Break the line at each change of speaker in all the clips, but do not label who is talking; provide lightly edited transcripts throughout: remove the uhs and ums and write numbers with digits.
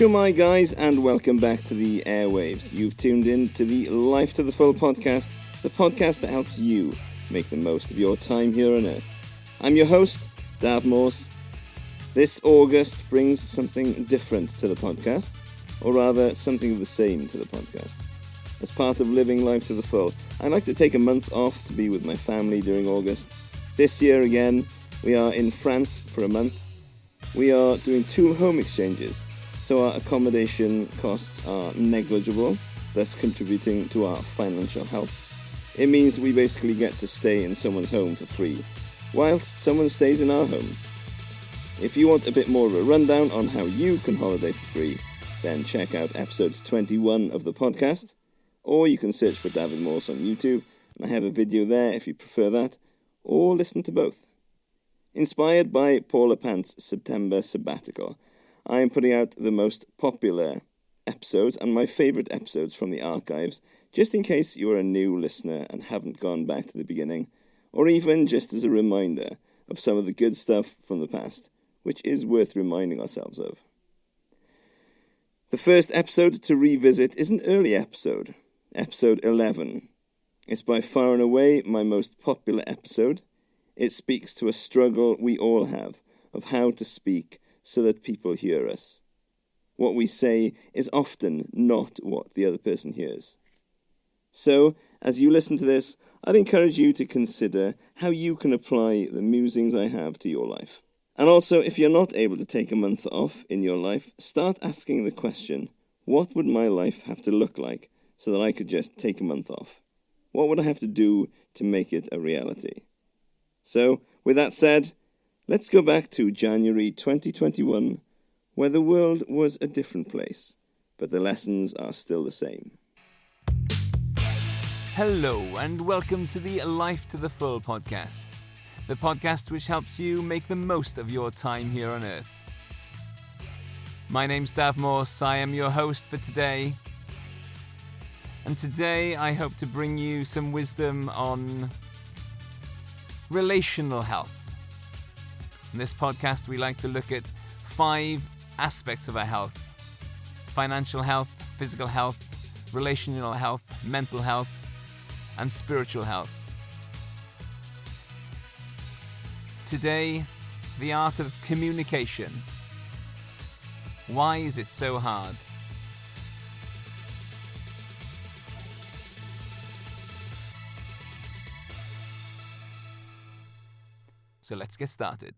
Shumai guys, and welcome back to the airwaves. You've tuned in to the Life to the Full podcast, the podcast that helps you make the most of your time here on Earth. I'm your host, Dafydd Morse. This August brings something different to the podcast, or rather something of the same to the podcast. As part of living life to the full, I like to take a month off to be with my family during August. This year again, we are in France for a month. We are doing 2 home exchanges, so our accommodation costs are negligible, thus contributing to our financial health. It means we basically get to stay in someone's home for free, whilst someone stays in our home. If you want a bit more of a rundown on how you can holiday for free, then check out episode 21 of the podcast, or you can search for Dafydd Morse on YouTube, and I have a video there if you prefer that, or listen to both. Inspired by Paula Pant's September sabbatical, I am putting out the most popular episodes and my favourite episodes from the archives, just in case you are a new listener and haven't gone back to the beginning, or even just as a reminder of some of the good stuff from the past, which is worth reminding ourselves of. The first episode to revisit is an early episode, episode 11. It's by far and away my most popular episode. It speaks to a struggle we all have of how to speak so that people hear us. What we say is often not what the other person hears. So, as you listen to this, I'd encourage you to consider how you can apply the musings I have to your life. And also, if you're not able to take a month off in your life, start asking the question, what would my life have to look like so that I could just take a month off? What would I have to do to make it a reality? So, with that said, let's go back to January 2021, where the world was a different place, but the lessons are still the same.
Hello, and welcome to the Life to the Full podcast, the podcast which helps you make the most of your time here on Earth. My name's Dafydd Morse, I am your host for today, and today I hope to bring you some wisdom on relational health. In this podcast, we like to look at 5 aspects of our health: financial health, physical health, relational health, mental health, and spiritual health. Today, the art of communication. Why is it so hard? So let's get started.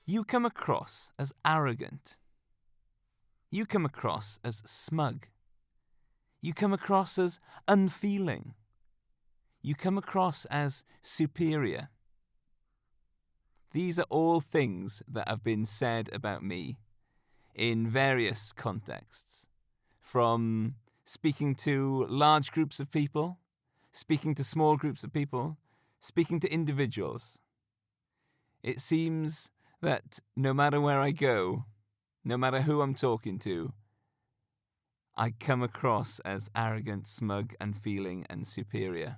You come across as arrogant. You come across as smug. You come across as unfeeling. You come across as superior. These are all things that have been said about me in various contexts, from speaking to large groups of people, speaking to small groups of people, speaking to individuals. It seems that no matter where I go, no matter who I'm talking to, I come across as arrogant, smug, unfeeling, and superior,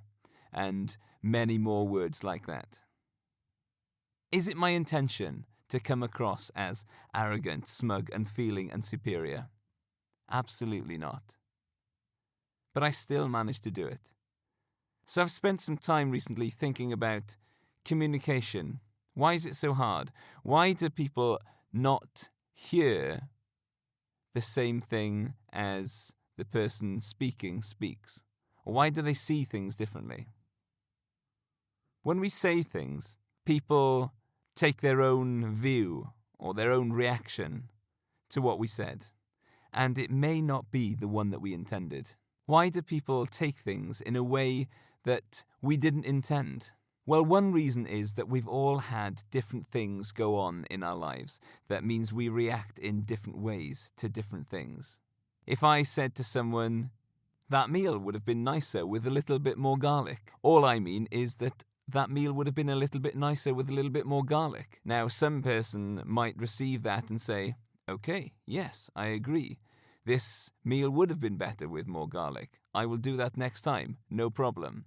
and many more words like that. Is it my intention to come across as arrogant, smug, unfeeling, and superior? Absolutely not. But I still manage to do it. So I've spent some time recently thinking about communication. Why is it so hard? Why do people not hear the same thing as the person speaking speaks? Or why do they see things differently? When we say things, people take their own view or their own reaction to what we said, and it may not be the one that we intended. Why do people take things in a way that we didn't intend? Well, one reason is that we've all had different things go on in our lives. That means we react in different ways to different things. If I said to someone, that meal would have been nicer with a little bit more garlic, all I mean is that that meal would have been a little bit nicer with a little bit more garlic. Now, some person might receive that and say, okay, yes, I agree. This meal would have been better with more garlic. I will do that next time, no problem.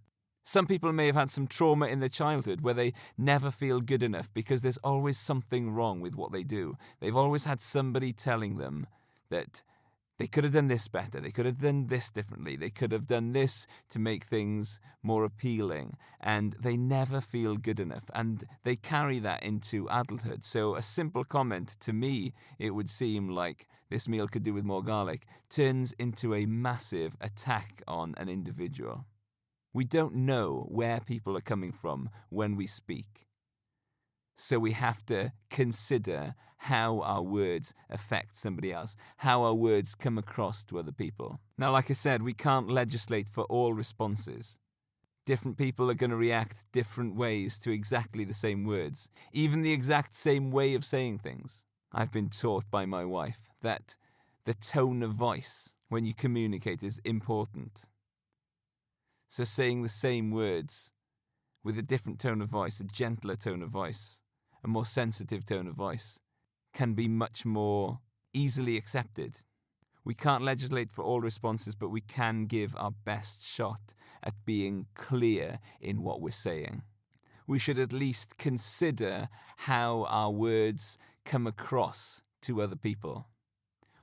Some people may have had some trauma in their childhood where they never feel good enough because there's always something wrong with what they do. They've always had somebody telling them that they could have done this better, they could have done this differently, they could have done this to make things more appealing, and they never feel good enough, and they carry that into adulthood. So a simple comment, to me, it would seem like this meal could do with more garlic, turns into a massive attack on an individual. We don't know where people are coming from when we speak. So we have to consider how our words affect somebody else, how our words come across to other people. Now, like I said, we can't legislate for all responses. Different people are going to react different ways to exactly the same words, even the exact same way of saying things. I've been taught by my wife that the tone of voice when you communicate is important. So saying the same words with a different tone of voice, a gentler tone of voice, a more sensitive tone of voice, can be much more easily accepted. We can't legislate for all responses, but we can give our best shot at being clear in what we're saying. We should at least consider how our words come across to other people.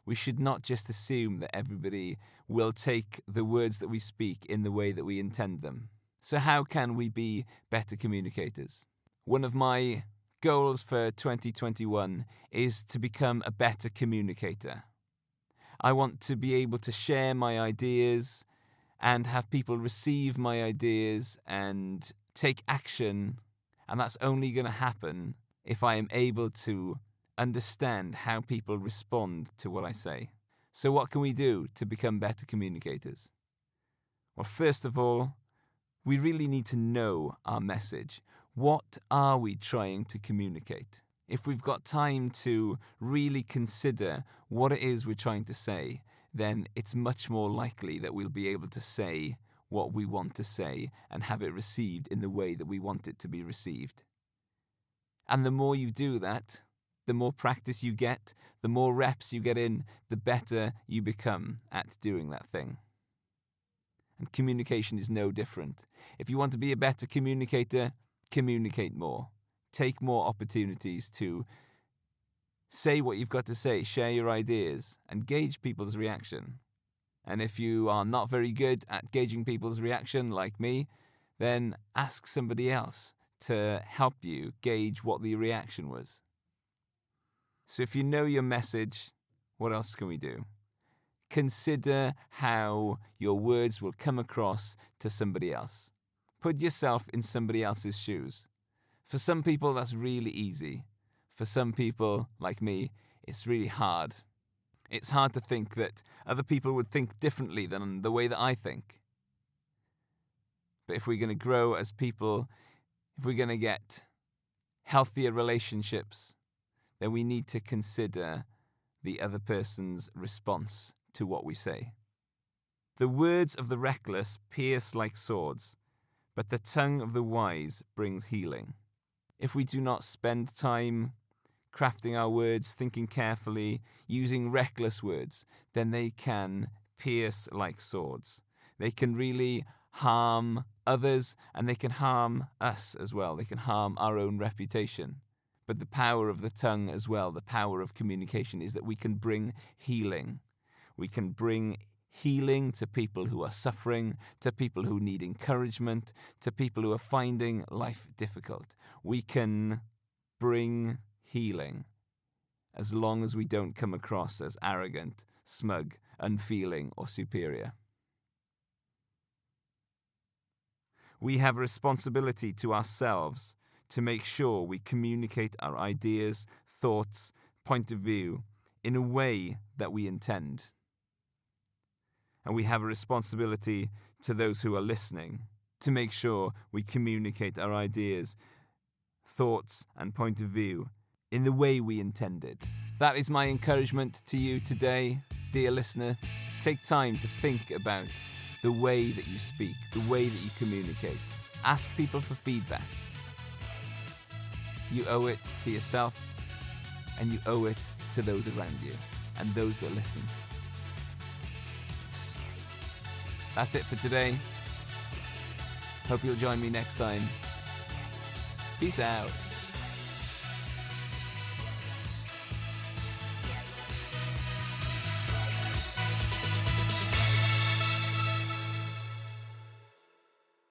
We should not just assume that everybody will take the words that we speak in the way that we intend them. So how can we be better communicators? One of my goals for 2021 is to become a better communicator. I want to be able to share my ideas and have people receive my ideas and take action, and that's only going to happen if I am able to understand how people respond to what I say. So what can we do to become better communicators? Well, first of all, we really need to know our message. What are we trying to communicate? If we've got time to really consider what it is we're trying to say, then it's much more likely that we'll be able to say what we want to say and have it received in the way that we want it to be received. And the more you do that, the more practice you get, the more reps you get in, the better you become at doing that thing. And communication is no different. If you want to be a better communicator, communicate more. Take more opportunities to say what you've got to say, share your ideas, and gauge people's reaction. And if you are not very good at gauging people's reaction, like me, then ask somebody else to help you gauge what the reaction was. So if you know your message, what else can we do? Consider how your words will come across to somebody else. Put yourself in somebody else's shoes. For some people, that's really easy. For some people, like me, it's really hard. It's hard to think that other people would think differently than the way that I think. But if we're going to grow as people, if we're going to get healthier relationships, then we need to consider the other person's response to what we say. The words of the reckless pierce like swords, but the tongue of the wise brings healing. If we do not spend time crafting our words, thinking carefully, using reckless words, then they can pierce like swords. They can really harm others, and they can harm us as well. They can harm our own reputation. But the power of the tongue as well, the power of communication, is that we can bring healing. We can bring healing to people who are suffering, to people who need encouragement, to people who are finding life difficult. We can bring healing as long as we don't come across as arrogant, smug, unfeeling, or superior. We have a responsibility to ourselves to make sure we communicate our ideas, thoughts, point of view in a way that we intend. And we have a responsibility to those who are listening to make sure we communicate our ideas, thoughts, and point of view in the way we intended. That is my encouragement to you today, dear listener. Take time to think about the way that you speak, the way that you communicate. Ask people for feedback. You owe it to yourself, and you owe it to those around you and those that listen. That's it for today. Hope you'll join me next time. Peace out.